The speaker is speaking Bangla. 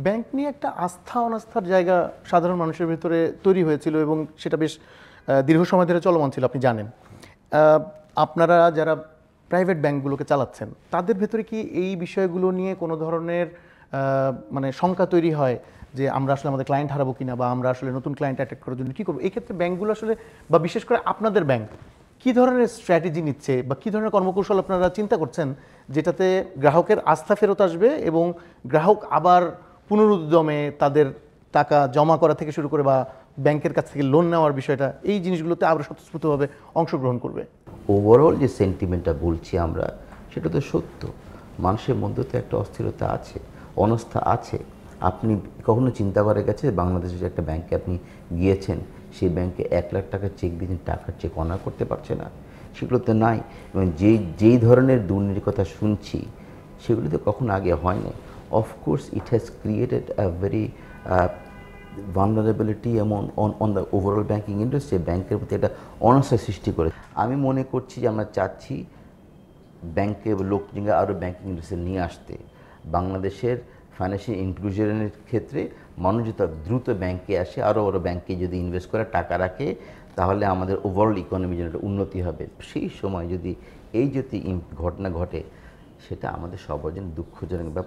ব্যাংক নিয়ে একটা আস্থা অনাস্থার জায়গা সাধারণ মানুষের ভেতরে তৈরি হয়েছিল এবং সেটা বেশ দীর্ঘ সময় ধরে চলমান ছিল, আপনি জানেন। আপনারা যারা প্রাইভেট ব্যাংকগুলোকে চালাচ্ছেন তাদের ভেতরে কি এই বিষয়গুলো নিয়ে কোনো ধরনের মানে শঙ্কা তৈরি হয় যে আমরা আসলে আমাদের ক্লায়েন্ট হারাবো কিনা, বা আমরা আসলে নতুন ক্লায়েন্ট অ্যাট্রাক্ট করার জন্য কী করবো? এই ক্ষেত্রে ব্যাংকগুলো আসলে, বা বিশেষ করে আপনাদের ব্যাংক কী ধরনের স্ট্র্যাটেজি নিচ্ছে বা কী ধরনের কর্মকৌশল আপনারা চিন্তা করছেন যেটাতে গ্রাহকের আস্থা ফেরত আসবে এবং গ্রাহক আবার পুনরুদ্যমে তাদের টাকা জমা করা থেকে শুরু করে বা ব্যাংকের কাছ থেকে লোন নেওয়ার বিষয়টা, এই জিনিসগুলোতে আবার স্বতঃস্ফূর্তভাবে অংশগ্রহণ করবে? ওভারঅল যে সেন্টিমেন্টটা বলছি আমরা, সেটা তো সত্য। মানুষের মধ্যে তো একটা অস্থিরতা আছে, অনাস্থা আছে। আপনি কখনো চিন্তা করে গেছে বাংলাদেশের যে একটা ব্যাংকে আপনি গিয়েছেন, সেই ব্যাংকে 1 লাখ টাকার চেক দিয়েছেন, টাকার চেক অনার করতে পারছে না? সেগুলো তো নাই। এবং যেই ধরনের দুর্নীতির কথা শুনছি, সেগুলো তো কখনো আগে হয়নি। Of course it has created a very vulnerability এমন on the overall banking industry, ব্যাংকের প্রতি একটা অনাস্থা সৃষ্টি করে। আমি মনে করছি যে আমরা চাচ্ছি ব্যাংকে লোকজনকে আরও ব্যাংকিং ইন্ডাস্ট্রি নিয়ে আসতে। বাংলাদেশের ফাইন্যান্সিয়াল ইনক্লুশনের ক্ষেত্রে মানুষ যদি দ্রুত ব্যাংকে আসে, আরও ব্যাংকে যদি ইনভেস্ট করে টাকা রাখে, তাহলে আমাদের ওভারঅল ইকোনমির জন্য উন্নতি হবে। সেই সময় যদি এই ঘটনা ঘটে, সেটা আমাদের সবার জন্য দুঃখজনক ব্যাপার।